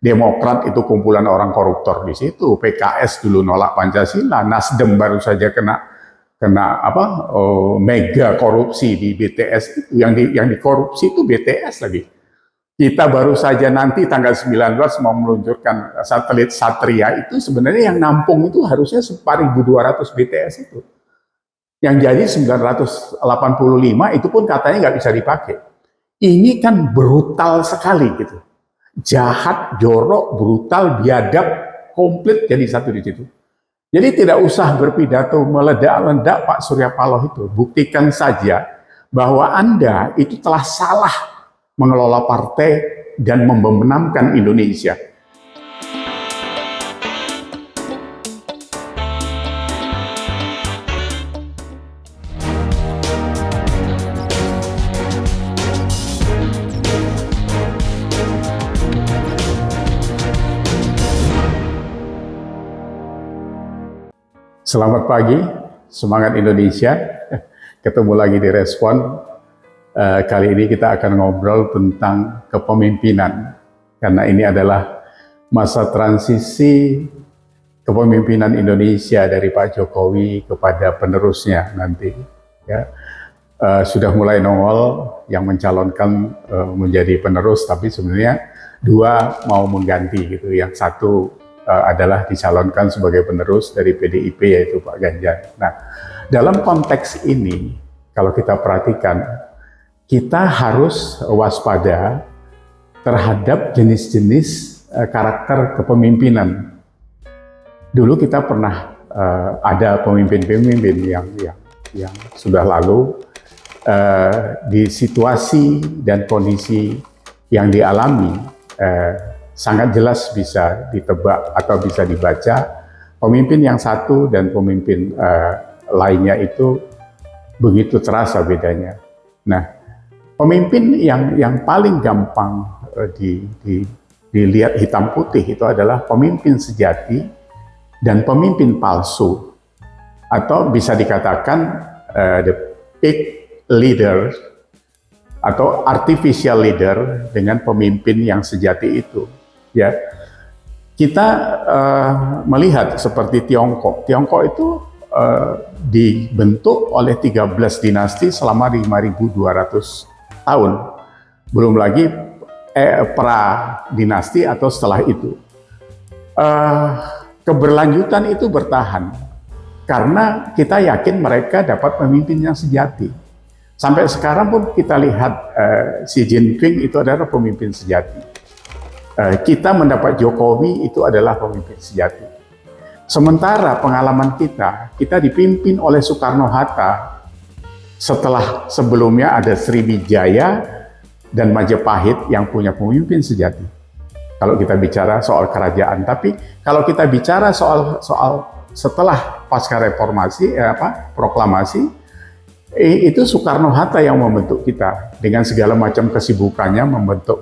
Demokrat itu kumpulan orang koruptor di situ, PKS dulu nolak Pancasila, Nasdem baru saja kena mega korupsi di BTS itu, yang dikorupsi itu BTS lagi. Kita baru saja nanti tanggal 19 mau meluncurkan satelit Satria, itu sebenarnya yang nampung itu harusnya 4.200 BTS itu. Yang jadi 985 itu pun katanya nggak bisa dipakai. Ini kan brutal sekali gitu. Jahat, jorok, brutal, biadab, komplit jadi satu di situ. Jadi tidak usah berpidato meledak-ledak Pak Surya Paloh itu. Buktikan saja bahwa Anda itu telah salah mengelola partai dan membenamkan Indonesia. Selamat pagi, semangat Indonesia. Ketemu lagi di Respon. Kali ini kita akan ngobrol tentang kepemimpinan. Karena ini adalah masa transisi kepemimpinan Indonesia dari Pak Jokowi kepada penerusnya nanti. Ya. Sudah mulai nongol yang mencalonkan menjadi penerus, tapi sebenarnya dua mau mengganti gitu. Yang satu adalah dicalonkan sebagai penerus dari PDIP, yaitu Pak Ganjar. Nah, dalam konteks ini, kalau kita perhatikan, kita harus waspada terhadap jenis-jenis karakter kepemimpinan. Dulu kita pernah ada pemimpin-pemimpin yang sudah lalu di situasi dan kondisi yang dialami, sangat jelas bisa ditebak atau bisa dibaca pemimpin yang satu dan pemimpin lainnya itu begitu terasa bedanya. Nah, pemimpin yang paling gampang dilihat hitam putih itu adalah pemimpin sejati dan pemimpin palsu, atau bisa dikatakan the fake leader atau artificial leader dengan pemimpin yang sejati itu. Ya, kita melihat seperti Tiongkok. Tiongkok itu dibentuk oleh 13 dinasti selama 5.200 tahun. Belum lagi pra dinasti atau setelah itu. Keberlanjutan itu bertahan karena kita yakin mereka dapat pemimpin yang sejati. Sampai sekarang pun kita lihat Xi Jinping itu adalah pemimpin sejati. Kita mendapat Jokowi itu adalah pemimpin sejati. Sementara pengalaman kita dipimpin oleh Soekarno-Hatta. Setelah sebelumnya ada Sriwijaya dan Majapahit yang punya pemimpin sejati. Kalau kita bicara soal kerajaan, tapi kalau kita bicara soal setelah pasca reformasi, proklamasi, itu Soekarno-Hatta yang membentuk kita dengan segala macam kesibukannya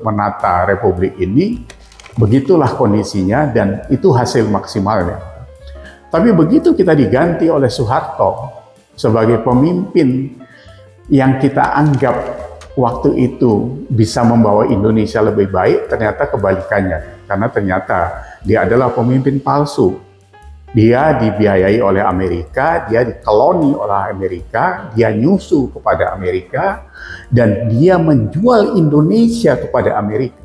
menata Republik ini. Begitulah kondisinya dan itu hasil maksimalnya. Tapi begitu kita diganti oleh Soeharto sebagai pemimpin yang kita anggap waktu itu bisa membawa Indonesia lebih baik, ternyata kebalikannya. Karena ternyata dia adalah pemimpin palsu. Dia dibiayai oleh Amerika, dia dikoloni oleh Amerika, dia nyusu kepada Amerika, dan dia menjual Indonesia kepada Amerika.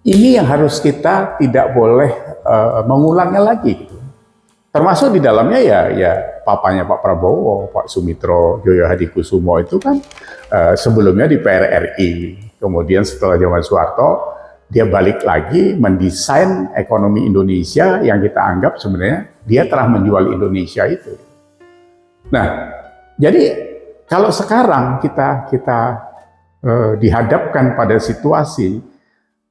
Ini yang harus kita tidak boleh mengulangnya lagi. Gitu. Termasuk di dalamnya ya papanya Pak Prabowo, Pak Sumitro Joyo Hadikusumo itu kan sebelumnya di PRRI, kemudian setelah zaman Soeharto, dia balik lagi mendesain ekonomi Indonesia yang kita anggap sebenarnya dia telah menjual Indonesia itu. Nah, jadi kalau sekarang kita dihadapkan pada situasi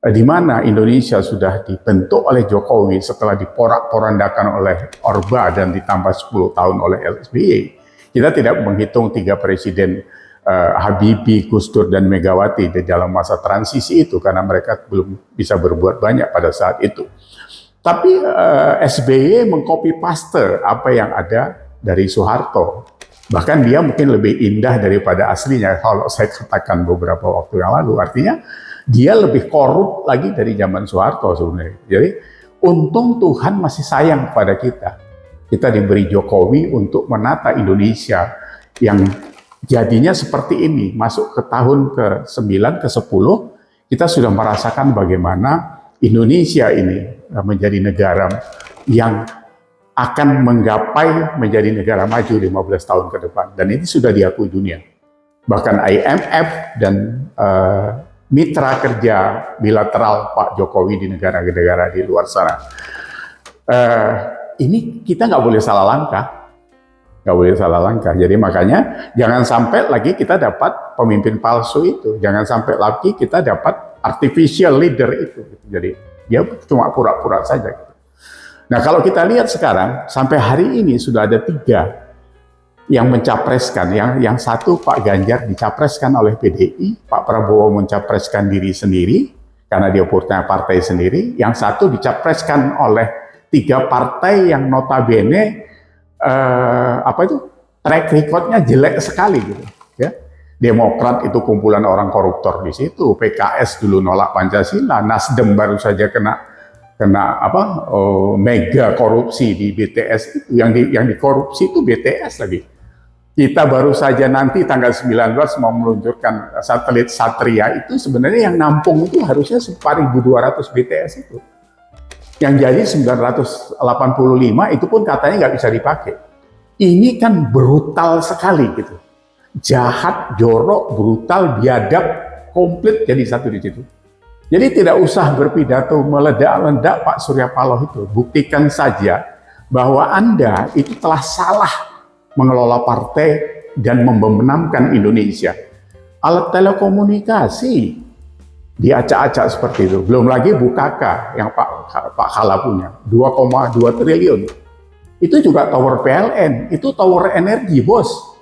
di mana Indonesia sudah dibentuk oleh Jokowi setelah diporak-porandakan oleh Orba dan ditambah 10 tahun oleh SBY, kita tidak menghitung 3 presiden Habibie, Gus Dur, dan Megawati di dalam masa transisi itu karena mereka belum bisa berbuat banyak pada saat itu. Tapi SBY mengcopy paste apa yang ada dari Soeharto. Bahkan dia mungkin lebih indah daripada aslinya kalau saya katakan beberapa waktu yang lalu. Artinya Dia lebih korup lagi dari zaman Soeharto sebenarnya. Jadi untung Tuhan masih sayang kepada kita. Kita diberi Jokowi untuk menata Indonesia yang jadinya seperti ini. Masuk ke tahun ke-9, ke-10, kita sudah merasakan bagaimana Indonesia ini menjadi negara yang akan menggapai menjadi negara maju 15 tahun ke depan. Dan ini sudah diakui dunia. Bahkan IMF dan mitra kerja bilateral Pak Jokowi di negara-negara di luar sana. Ini kita nggak boleh salah langkah. Nggak boleh salah langkah. Jadi makanya jangan sampai lagi kita dapat pemimpin palsu itu. Jangan sampai lagi kita dapat artificial leader itu. Jadi dia cuma pura-pura saja. Nah kalau kita lihat sekarang, sampai hari ini sudah ada 3 yang mencapreskan. Yang satu Pak Ganjar dicapreskan oleh PDI, Pak Prabowo mencapreskan diri sendiri, karena dia punya partai sendiri. Yang satu dicapreskan oleh 3 partai yang notabene track recordnya jelek sekali gitu. Ya. Demokrat itu kumpulan orang koruptor di situ, PKS dulu nolak Pancasila, Nasdem baru saja kena mega korupsi di BTS itu, yang dikorupsi itu BTS lagi. Kita baru saja nanti tanggal 19 mau meluncurkan satelit Satria, itu sebenarnya yang nampung itu harusnya 4.200 BTS itu. Yang jadi 985 itu pun katanya nggak bisa dipakai. Ini kan brutal sekali gitu. Jahat, jorok, brutal, biadab, komplit jadi satu di situ. Jadi tidak usah berpidato meledak-ledak Pak Surya Paloh itu. Buktikan saja bahwa Anda itu telah salah mengelola partai dan membenamkan Indonesia. Alat telekomunikasi diacak-acak seperti itu. Belum lagi Bukaka yang Pak Kala punya, 2,2 triliun. Itu juga tower PLN, itu tower energi, bos.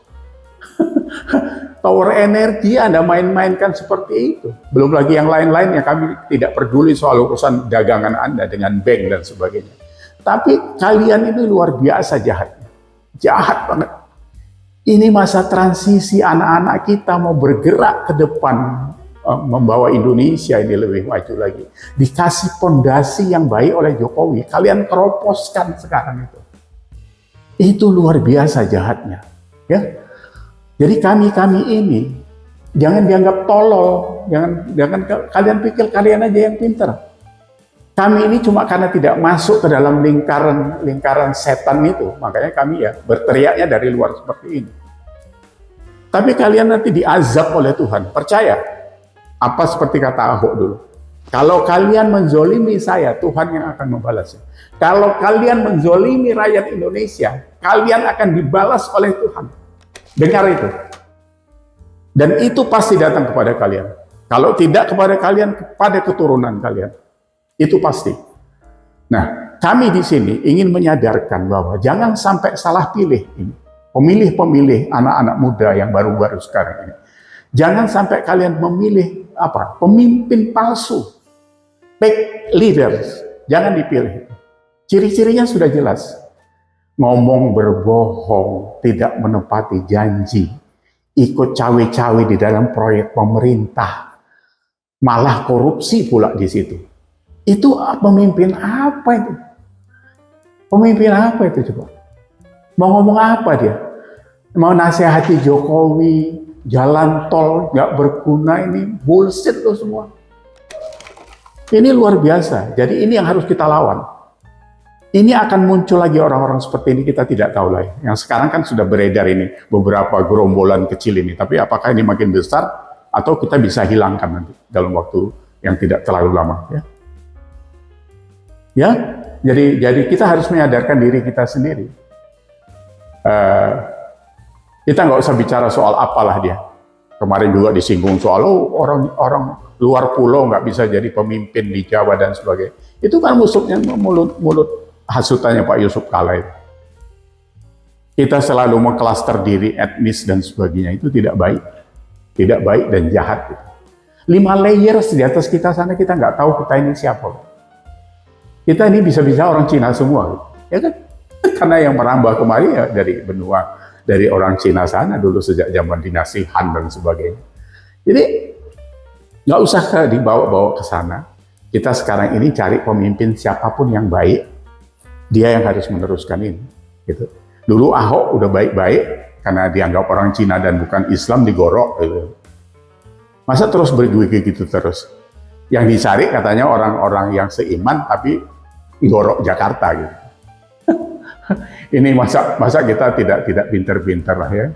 Tower energi Anda main-mainkan seperti itu. Belum lagi yang lain-lain yang kami tidak peduli soal urusan dagangan Anda dengan bank dan sebagainya. Tapi kalian ini luar biasa jahatnya. Jahat banget. Ini masa transisi, anak-anak kita mau bergerak ke depan, membawa Indonesia ini lebih maju lagi. Dikasih pondasi yang baik oleh Jokowi, kalian teroposkan sekarang itu. Itu luar biasa jahatnya. Ya. Jadi kami ini jangan dianggap tolol, jangan kalian pikir kalian aja yang pintar. Kami ini cuma karena tidak masuk ke dalam lingkaran setan itu, makanya kami ya berteriaknya dari luar seperti ini. Tapi kalian nanti diazab oleh Tuhan, percaya? Apa seperti kata Ahok dulu? Kalau kalian menzolimi saya, Tuhan yang akan membalasnya. Kalau kalian menzolimi rakyat Indonesia, kalian akan dibalas oleh Tuhan. Dengar itu. Dan itu pasti datang kepada kalian. Kalau tidak kepada kalian, kepada keturunan kalian. Itu pasti. Nah, kami di sini ingin menyadarkan bahwa jangan sampai salah pilih ini. Pemilih-pemilih anak-anak muda yang baru-baru sekarang ini. Jangan sampai kalian memilih pemimpin palsu. Fake leaders. Jangan dipilih. Ciri-cirinya sudah jelas. Ngomong berbohong, tidak menepati janji, ikut cawe-cawe di dalam proyek pemerintah, malah korupsi pula di situ. Itu pemimpin apa itu? Pemimpin apa itu coba? Mau ngomong apa dia? Mau nasihati Jokowi, jalan tol nggak berguna, ini bullshit loh semua. Ini luar biasa. Jadi ini yang harus kita lawan. Ini akan muncul lagi orang-orang seperti ini, kita tidak tahu lah. Yang sekarang kan sudah beredar ini, beberapa gerombolan kecil ini. Tapi apakah ini makin besar, atau kita bisa hilangkan nanti dalam waktu yang tidak terlalu lama. Ya, jadi kita harus menyadarkan diri kita sendiri. Kita nggak usah bicara soal apalah dia. Kemarin juga disinggung soal orang luar pulau nggak bisa jadi pemimpin di Jawa dan sebagainya. Itu kan mulut hasutannya Pak Yusuf Kala itu. Kita selalu mengklaster diri etnis dan sebagainya, itu tidak baik. Tidak baik dan jahat. 5 layers di atas kita sana, kita nggak tahu kita ini siapa. Kita ini bisa-bisa orang Cina semua. Ya kan? Karena yang merambah kemari ya dari orang Cina sana dulu sejak zaman dinasti Han dan sebagainya. Jadi Nggak usah dibawa-bawa ke sana. Kita sekarang ini cari pemimpin siapapun yang baik, dia yang harus meneruskan ini. Gitu. Dulu Ahok udah baik-baik, karena dianggap orang Cina dan bukan Islam, digorok. Gitu. Masa terus begitu terus? Yang dicari katanya orang-orang yang seiman, tapi gorok Jakarta gitu. Ini masa kita tidak pinter-pinter lah ya.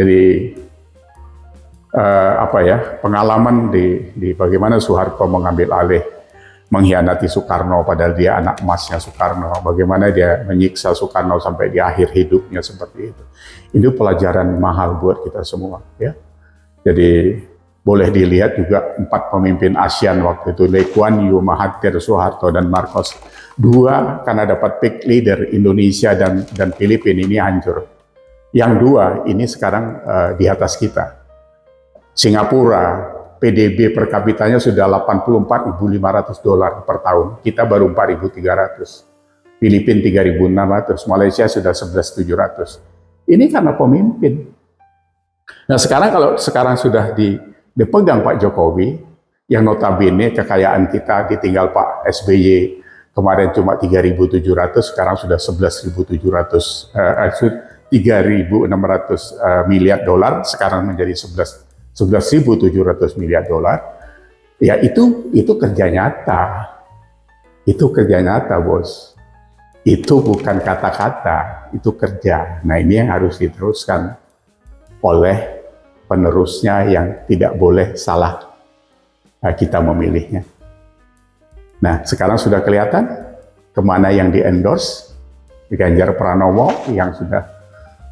Jadi pengalaman di bagaimana Soeharto mengambil alih, mengkhianati Soekarno padahal dia anak emasnya Soekarno, bagaimana dia menyiksa Soekarno sampai di akhir hidupnya seperti itu. Itu pelajaran mahal buat kita semua ya. Jadi boleh dilihat juga 4 pemimpin ASEAN waktu itu, Lee Kuan Yew, Mahathir, Soeharto, dan Marcos. 2 karena dapat pick leader, Indonesia dan Filipina, ini hancur. Yang 2 ini sekarang di atas kita. Singapura, PDB per kapitanya sudah $84.500 per tahun. Kita baru 4.300. Filipina 3.600, Malaysia sudah 11.700. Ini karena pemimpin. Nah kalau sekarang sudah dipegang Pak Jokowi, yang notabene kekayaan kita ditinggal Pak SBY kemarin cuma 3.700, sekarang sudah 11.700, 3.600 miliar dolar, sekarang menjadi 11.700 miliar dolar. Ya itu kerja nyata. Itu kerja nyata, Bos. Itu bukan kata-kata, itu kerja. Nah, ini yang harus diteruskan oleh penerusnya yang tidak boleh salah kita memilihnya. Nah, sekarang sudah kelihatan kemana yang di-endorse. Ganjar Pranowo yang sudah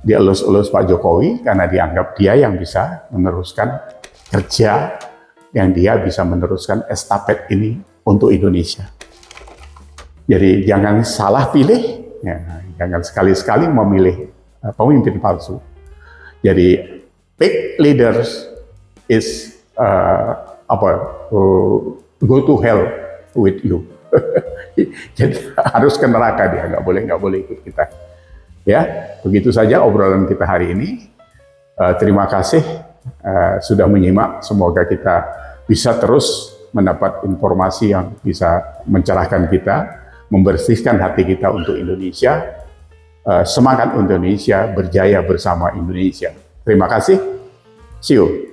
dielus-elus Pak Jokowi karena dianggap dia yang bisa meneruskan kerja, yang dia bisa meneruskan estafet ini untuk Indonesia. Jadi jangan salah pilih, ya, jangan sekali-sekali memilih pemimpin palsu. Jadi pick leaders is go to hell with you. Jadi harus ke neraka dia, nggak boleh ikut kita. Ya, begitu saja obrolan kita hari ini. Terima kasih sudah menyimak. Semoga kita bisa terus mendapat informasi yang bisa mencerahkan kita, membersihkan hati kita untuk Indonesia. Semangat Indonesia, berjaya bersama Indonesia. Terima kasih. See you.